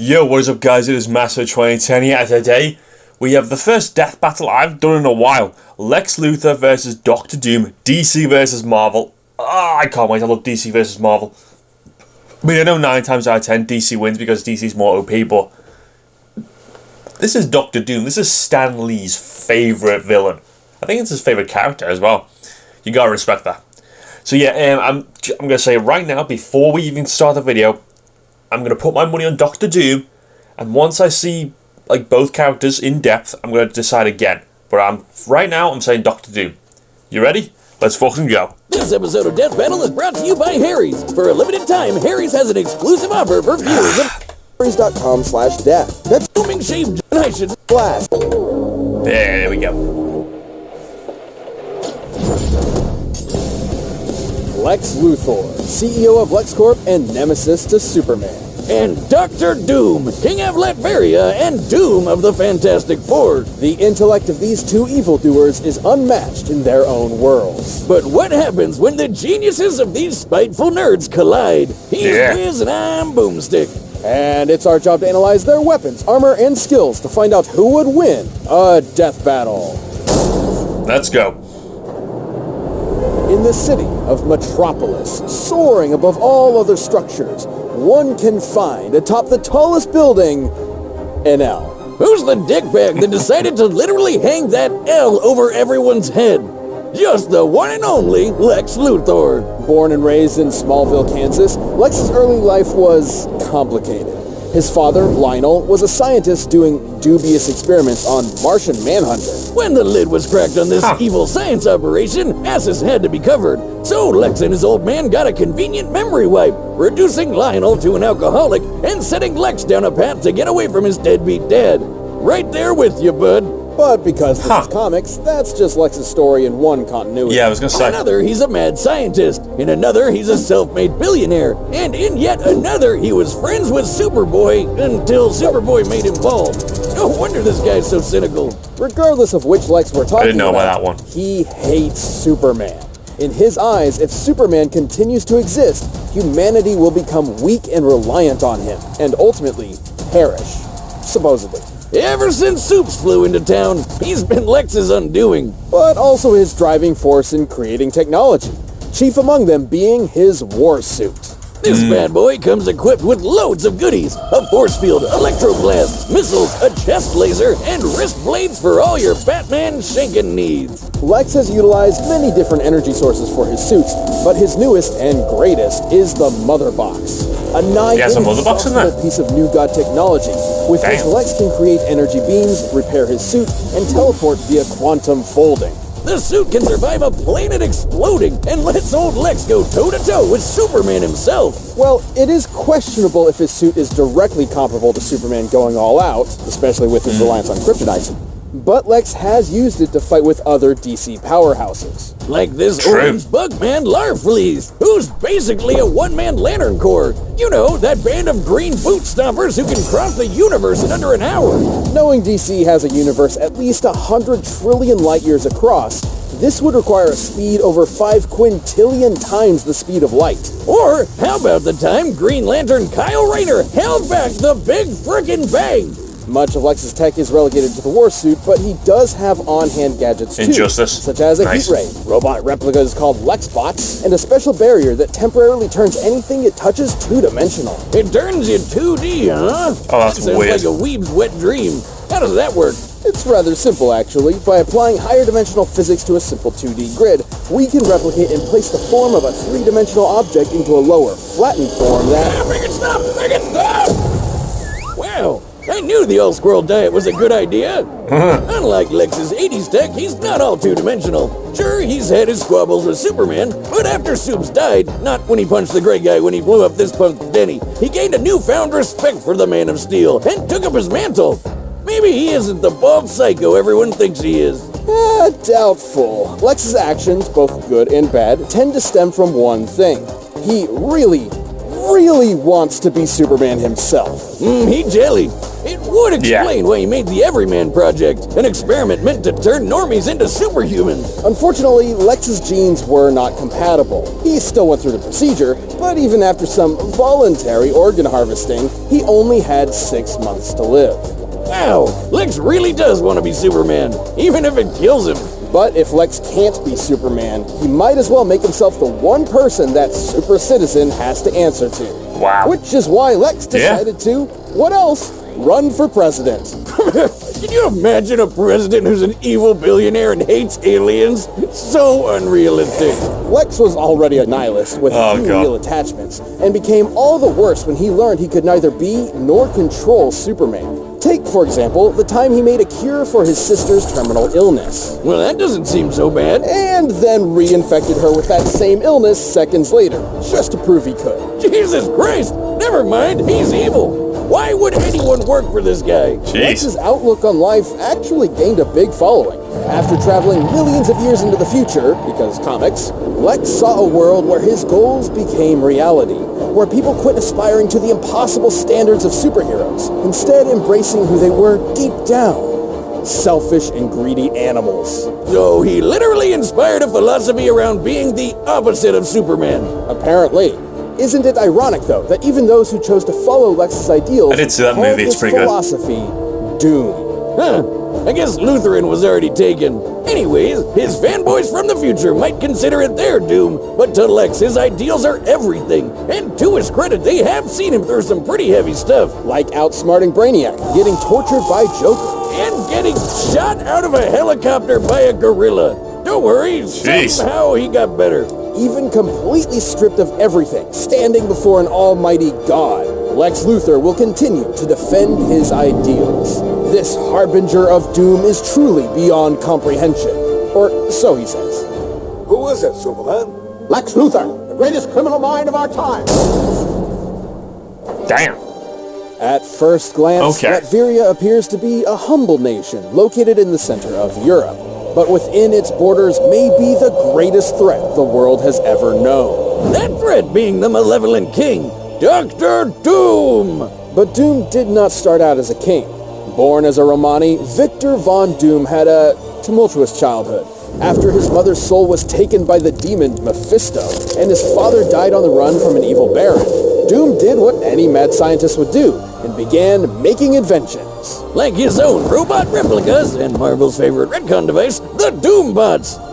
Yo, what is up guys, it is Master2010 here, and today we have the first death battle I've done in a while. Lex Luthor versus Doctor Doom, DC versus Marvel. I can't wait, I love DC versus Marvel. I mean, I know 9 times out of 10 DC wins because DC's more OP, but this is Doctor Doom, this is Stan Lee's favourite villain. I think it's his favourite character as well. You gotta respect that. So yeah, I'm gonna say right now, before we even start the video, I'm going to put my money on Doctor Doom, and once I see like both characters in depth, I'm going to decide again. But right now I'm saying Doctor Doom. You ready? Let's fucking go. This episode of Death Battle is brought to you by Harry's. For a limited time, Harry's has an exclusive offer for viewers of Harrys.com/death. That's booming shaved I should blast. There we go. Lex Luthor, CEO of LexCorp and nemesis to Superman. and Dr. Doom, King of Latveria and Doom of the Fantastic Four. The intellect of these two evildoers is unmatched in their own worlds. But what happens when the geniuses of these spiteful nerds collide? He's Wiz and I'm Boomstick. And it's our job to analyze their weapons, armor, and skills to find out who would win a death battle. Let's go. In the city of Metropolis, soaring above all other structures, one can find atop the tallest building an L. Who's the dickbag that decided to literally hang that L over everyone's head? Just the one and only Lex Luthor. Born and raised in Smallville, Kansas, Lex's early life was complicated. His father, Lionel, was a scientist doing dubious experiments on Martian Manhunter. When the lid was cracked on this evil science operation, asses had to be covered. So Lex and his old man got a convenient memory wipe, reducing Lionel to an alcoholic and setting Lex down a path to get away from his deadbeat dad. Right there with you, bud. But because this is comics, that's just Lex's story in one continuity. Yeah, I was gonna say. In another, he's a mad scientist. In another, he's a self-made billionaire. And in yet another, he was friends with Superboy until Superboy made him bald. No wonder this guy's so cynical. Regardless of which Lex we're talking I didn't know about that one. He hates Superman. In his eyes, if Superman continues to exist, humanity will become weak and reliant on him, and ultimately perish. Supposedly. Ever since Soups flew into town, he's been Lex's undoing. But also his driving force in creating technology, chief among them being his war suit. This bad boy comes equipped with loads of goodies. A force field, electroblast, missiles, a chest laser, and wrist blades for all your Batman shanking needs. Lex has utilized many different energy sources for his suits, but his newest and greatest is the Mother Box. A nigh-infinite piece of new god technology, with which Lex can create energy beams, repair his suit, and teleport via quantum folding. The suit can survive a planet exploding and lets old Lex go toe-to-toe with Superman himself. Well, it is questionable if his suit is directly comparable to Superman going all out, especially with his reliance on kryptonite. But Lex has used it to fight with other DC powerhouses. Like this orange bugman Larfleeze, who's basically a one-man Lantern Corps. You know, that band of green boot stompers who can cross the universe in under an hour. Knowing DC has a universe at least 100 trillion light years across, this would require a speed over 5 quintillion times the speed of light. Or, how about the time Green Lantern Kyle Rayner held back the Big Frickin' Bang? Much of Lex's tech is relegated to the war suit, but he does have on-hand gadgets too, such as a heat ray, robot replicas called Lexbots, and a special barrier that temporarily turns anything it touches two-dimensional. It turns you 2D, huh? Oh, that's Sounds weird. like a weeb's wet dream. How does that work? It's rather simple, actually. By applying higher dimensional physics to a simple 2D grid, we can replicate and place the form of a 3-dimensional object into a lower, flattened form that... Make it stop! Make it stop! Wow. I knew the all-squirrel diet was a good idea. Unlike Lex's 80s tech, he's not all two-dimensional. Sure, he's had his squabbles with Superman, but after Soups died, not when he punched the gray guy when he blew up this punk Denny, he gained a newfound respect for the Man of Steel and took up his mantle. Maybe he isn't the bald psycho everyone thinks he is. Doubtful. Lex's actions, both good and bad, tend to stem from one thing. He really really wants to be Superman himself. He jelly. It would explain why he made the Everyman Project, an experiment meant to turn normies into superhumans. Unfortunately, Lex's genes were not compatible. He still went through the procedure, but even after some voluntary organ harvesting, he only had 6 months to live. Wow, Lex really does want to be Superman, even if it kills him. But if Lex can't be Superman, he might as well make himself the one person that super citizen has to answer to. Wow. Which is why Lex decided to, what else, run for president. Can you imagine a president who's an evil billionaire and hates aliens? So unrealistic. Lex was already a nihilist with few real attachments, and became all the worse when he learned he could neither be nor control Superman. Take, for example, the time he made a cure for his sister's terminal illness. Well, that doesn't seem so bad. And then reinfected her with that same illness seconds later, just to prove he could. Jesus Christ! Never mind, he's evil. Why would anyone work for this guy? Lex's outlook on life actually gained a big following. After traveling millions of years into the future, because comics, Lex saw a world where his goals became reality, where people quit aspiring to the impossible standards of superheroes, instead embracing who they were deep down. Selfish and greedy animals. So he literally inspired a philosophy around being the opposite of Superman. Apparently. Isn't it ironic, though, that even those who chose to follow Lex's ideals called this philosophy doom? Huh. I guess Lutheran was already taken. Anyways, his fanboys from the future might consider it their doom, but to Lex, his ideals are everything. And to his credit, they have seen him through some pretty heavy stuff. Like outsmarting Brainiac, getting tortured by Joker. And getting shot out of a helicopter by a gorilla. Don't worry, somehow he got better. Even completely stripped of everything, standing before an almighty God, Lex Luthor will continue to defend his ideals. This harbinger of doom is truly beyond comprehension. Or so he says. Who is it, Superman? Lex Luthor, the greatest criminal mind of our time. Damn. At first glance, Latveria appears to be a humble nation located in the center of Europe, but within its borders may be the greatest threat the world has ever known. That threat being the malevolent king, Dr. Doom! But Doom did not start out as a king. Born as a Romani, Victor von Doom had a tumultuous childhood. After his mother's soul was taken by the demon Mephisto, and his father died on the run from an evil baron, Doom did what any mad scientist would do, and began making inventions. Like his own robot replicas, and Marvel's favorite retcon device, the Doombots.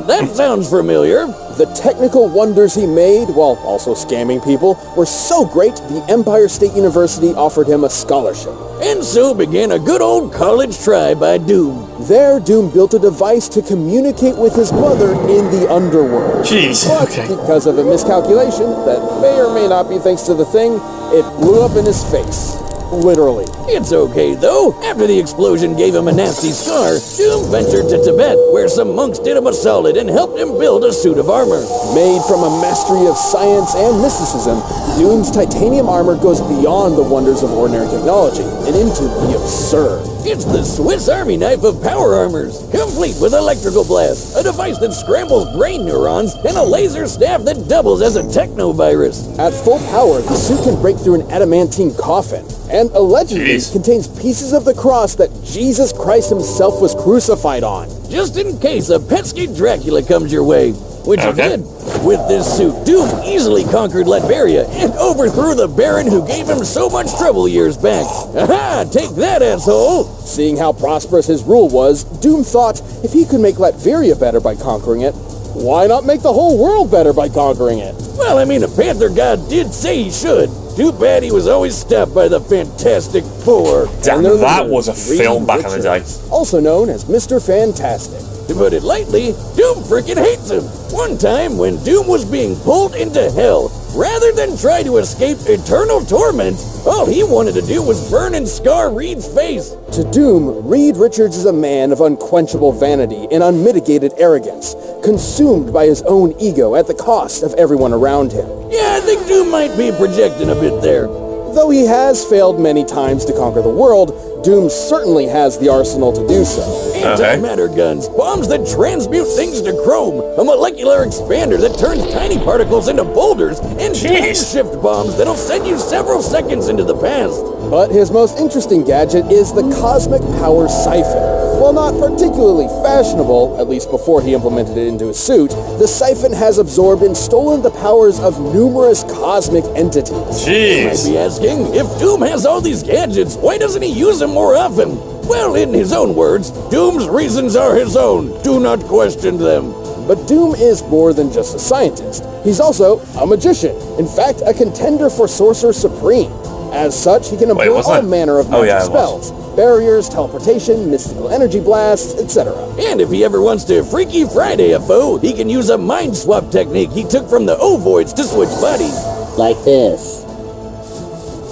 That sounds familiar. The technical wonders he made, while also scamming people, were so great the Empire State University offered him a scholarship. And so began a good old college try by Doom. There, Doom built a device to communicate with his mother in the underworld. Jeez. But because of a miscalculation that may or may not be thanks to the thing, it blew up in his face. Literally. It's okay, though. After the explosion gave him a nasty scar, Doom ventured to Tibet, where some monks did him a solid and helped him build a suit of armor. Made from a mastery of science and mysticism, Doom's titanium armor goes beyond the wonders of ordinary technology and into the absurd. It's the Swiss Army knife of power armors, complete with electrical blast, a device that scrambles brain neurons, and a laser staff that doubles as a technovirus. At full power, the suit can break through an adamantine coffin, and allegedly contains pieces of the cross that Jesus Christ himself was crucified on. Just in case a pesky Dracula comes your way. Which he did. With this suit, Doom easily conquered Latveria and overthrew the Baron who gave him so much trouble years back. Aha! Take that, asshole! Seeing how prosperous his rule was, Doom thought if he could make Latveria better by conquering it, why not make the whole world better by conquering it? Well, I mean, a Panther God did say he should. Too bad he was always stopped by the Fantastic Four. Damn, that was a film back in the day. Also known as Mr. Fantastic. To put it lightly, Doom frickin' hates him. One time, when Doom was being pulled into hell, rather than try to escape eternal torment, all he wanted to do was burn and scar Reed's face. To Doom, Reed Richards is a man of unquenchable vanity and unmitigated arrogance, consumed by his own ego at the cost of everyone around him. Yeah, I think Doom might be projecting a bit there. Though he has failed many times to conquer the world, Doom certainly has the arsenal to do so. Antimatter guns, bombs that transmute things to chrome, a molecular expander that turns tiny particles into boulders, and time shift bombs that'll send you several seconds into the past. But his most interesting gadget is the cosmic power siphon. While not particularly fashionable, at least before he implemented it into his suit, the siphon has absorbed and stolen the powers of numerous cosmic entities. You might be asking, if Doom has all these gadgets, why doesn't he use them more often? Well, in his own words, Doom's reasons are his own. Do not question them. But Doom is more than just a scientist. He's also a magician. In fact, a contender for Sorcerer Supreme. As such, he can employ all manner of magic spells. Barriers, teleportation, mystical energy blasts, etc. And if he ever wants to Freaky Friday a foe, he can use a mind swap technique he took from the Ovoids to switch bodies. Like this.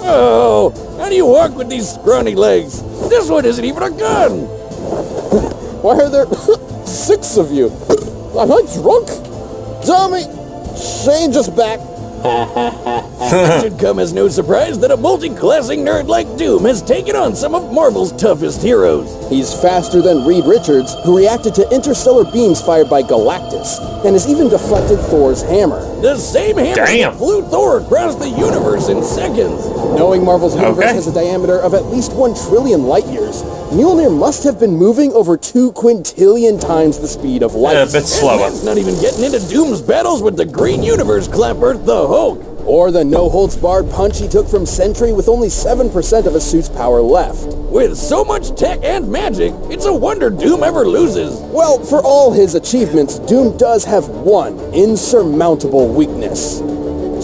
Oh, how do you walk with these scrawny legs? This one isn't even a gun! Why are there 6 of you? Am I drunk? Tommy, Shane just back. It should come as no surprise that a multi-classing nerd like Doom has taken on some of Marvel's toughest heroes. He's faster than Reed Richards, who reacted to interstellar beams fired by Galactus, and has even deflected Thor's hammer. The same hammer that flew Thor across the universe in seconds. Knowing Marvel's universe has a diameter of at least 1 trillion light years, Mjolnir must have been moving over 2 quintillion times the speed of light. Yeah, a bit slower. And that's not even getting into Doom's battles with the Green Universe Clapper, the Hulk. Or the no-holds-barred punch he took from Sentry with only 7% of his suit's power left. With so much tech and magic, it's a wonder Doom ever loses. Well, for all his achievements, Doom does have one insurmountable weakness.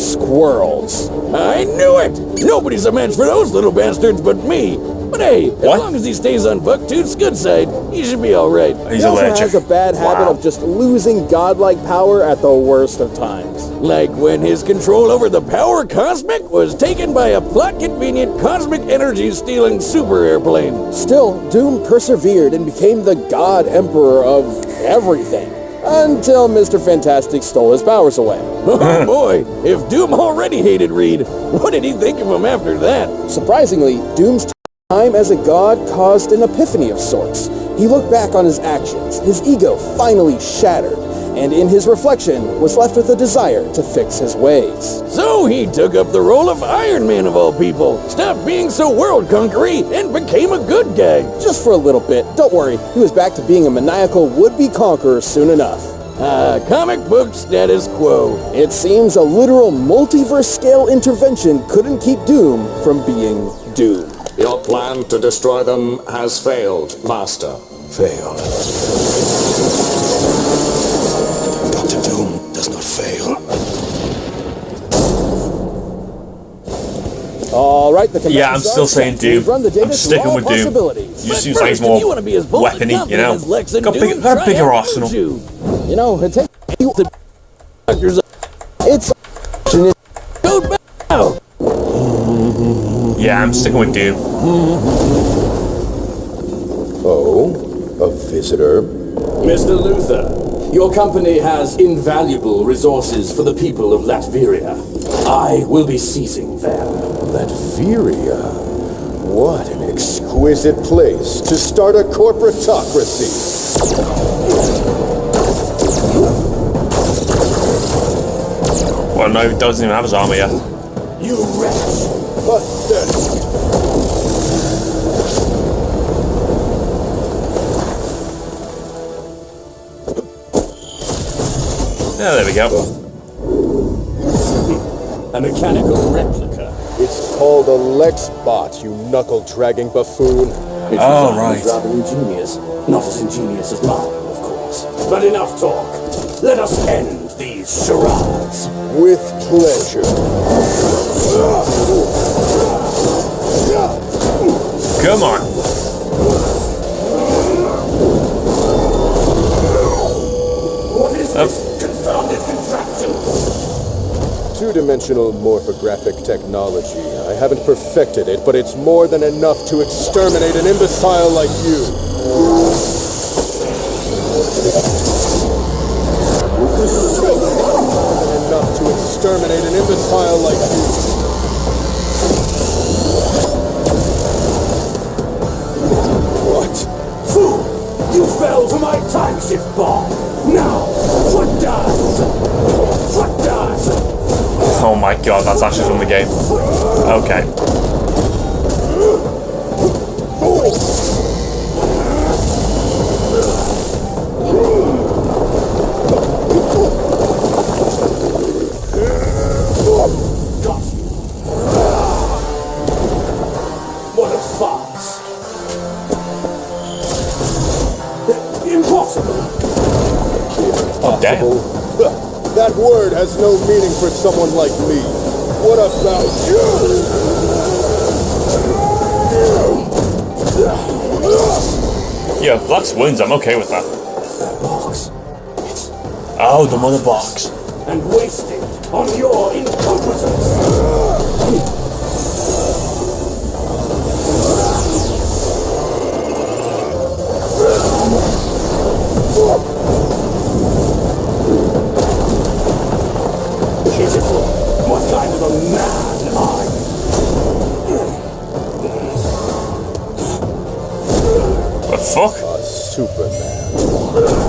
Squirrels. I knew it! Nobody's a match for those little bastards but me. But hey, as long as he stays on Bucktooth's good side, he should be alright. He also has a bad habit of just losing godlike power at the worst of times. Like when his control over the Power Cosmic was taken by a plot-convenient cosmic energy-stealing super airplane. Still, Doom persevered and became the God Emperor of everything. Until Mr. Fantastic stole his powers away. Oh boy, if Doom already hated Reed, what did he think of him after that? Surprisingly, Doom's time as a god caused an epiphany of sorts. He looked back on his actions, his ego finally shattered, and in his reflection was left with a desire to fix his ways. So he took up the role of Iron Man of all people, stopped being so world-conquery, and became a good guy. Just for a little bit, don't worry, he was back to being a maniacal would-be conqueror soon enough. Comic book status quo. It seems a literal multiverse-scale intervention couldn't keep Doom from being Doom. Your plan to destroy them has failed, Master. Failed. Dr. Doom does not fail. All right, yeah, I'm still saying Doom. I'm sticking with Doom. He just seems like he's more weapony, you know. Got a bigger arsenal. You know, it takes you the doctors. It's go back now. Yeah, I'm sticking with Doom. Oh, a visitor. Mr. Luthor, your company has invaluable resources for the people of Latveria. I will be seizing them. Latveria? What an exquisite place to start a corporatocracy. Well, no, he doesn't even have his armor yet. You wretch! But then... Yeah, there we go. A mechanical replica. It's called a Lex bot, you knuckle-dragging buffoon. Its design is rather ingenious. Not as ingenious as mine, of course. But enough talk. Let us end these charades. With pleasure. Come on. What is this confounded contraption? Two-dimensional morphographic technology. I haven't perfected it, but it's more than enough to exterminate an imbecile like you. More than enough to exterminate an imbecile like you. makeshift bomb. Now, what does? What does? Oh my god, that's actually from the game. Okay. Got you. What a farce. Impossible. Oh, damn. That word has no meaning for someone like me. What about you? Yeah, if Lex wins, I'm okay with that. That box. It's Oh, the mother box. and wasted on your incompetence. Pitiful. What kind of a man are you? The fuck? Superman.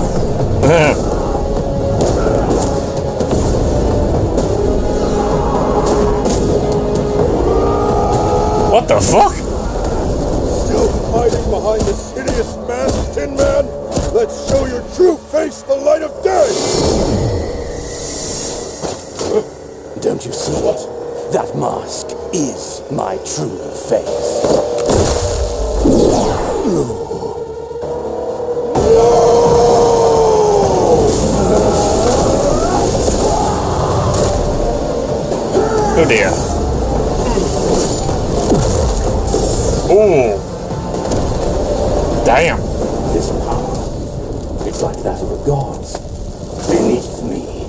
What the fuck? Still hiding behind this hideous mask, Tin Man? Let's show your true face the light of day! Don't you see it? That mask is my true face. Oh dear. Ooh. Damn. This power, it's like that of the gods. Beneath me.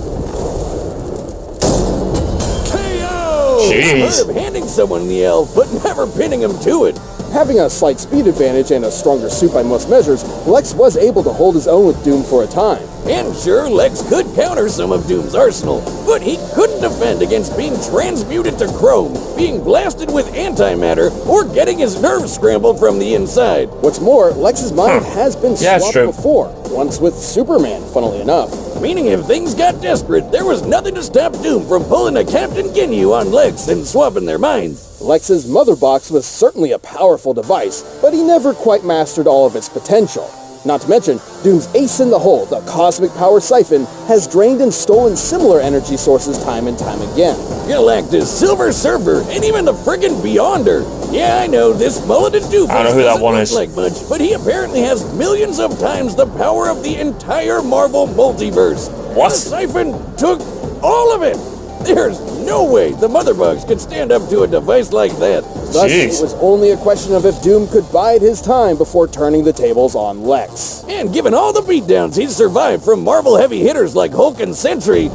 KO! Jeez. I've heard of handing someone the elf, but never pinning him to it. Having a slight speed advantage and a stronger suit by most measures, Lex was able to hold his own with Doom for a time. And sure, Lex could counter some of Doom's arsenal, but he couldn't defend against being transmuted to chrome, being blasted with antimatter, or getting his nerves scrambled from the inside. What's more, Lex's mind has been Yeah, it's swapped true. before, once with Superman, funnily enough. Meaning if things got desperate, there was nothing to stop Doom from pulling a Captain Ginyu on Lex and swapping their minds. Lex's mother box was certainly a powerful device, but he never quite mastered all of its potential. Not to mention, Doom's ace in the hole, the cosmic power siphon, has drained and stolen similar energy sources time and time again. Galactus, Silver Surfer, and even the friggin' Beyonder. Yeah, I know, this mulleted doofus I don't know who that doesn't one look is. like much, but he apparently has millions of times the power of the entire Marvel multiverse. What? The siphon took all of it. There's no way the Mother Bugs could stand up to a device like that. Thus, Jeez. it was only a question of if Doom could bide his time before turning the tables on Lex. And given all the beatdowns he's survived from Marvel heavy hitters like Hulk and Sentry,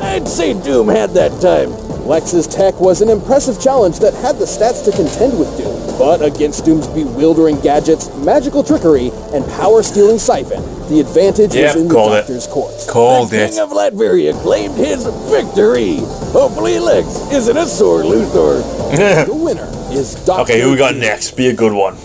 I'd say Doom had that time. Lex's tech was an impressive challenge that had the stats to contend with Doom, but against Doom's bewildering gadgets, magical trickery, and power-stealing siphon, the advantage Yep, was in the called it. Doctor's court. Called the it. King of Latveria claimed his victory. Hopefully Lex isn't a sore Luthor. The winner is Dr. Okay, who we got Doom. next? Be a good one.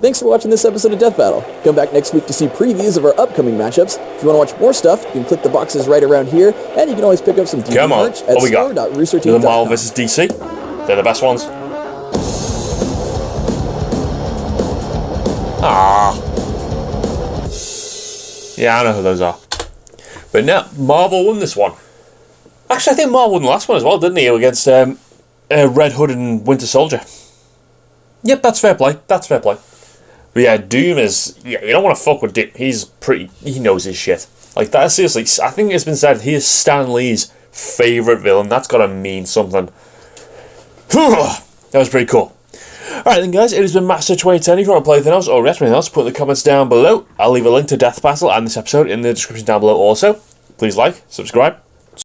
Thanks for watching this episode of Death Battle. Come back next week to see previews of our upcoming matchups. If you want to watch more stuff, you can click the boxes right around here, and you can always pick up some Come on, merch at what we got? The store.roosterteeth.com. Marvel vs. DC. They're the best ones. Ah. Yeah, I know who those are. But no, Marvel won this one. Actually, I think Marvel won the last one as well, didn't he? Against Red Hood and Winter Soldier. Yep, that's fair play. That's fair play. But yeah, Doom is... Yeah, you don't want to fuck with Doom. He's pretty... He knows his shit. Like, that, seriously, I think it's been said he is Stan Lee's favourite villain. That's got to mean something. That was pretty cool. Alright then guys, it has been Master 2010. If you want to play anything else or read anything else, put in the comments down below. I'll leave a link to Death Battle and this episode in the description down below also. Please like, subscribe,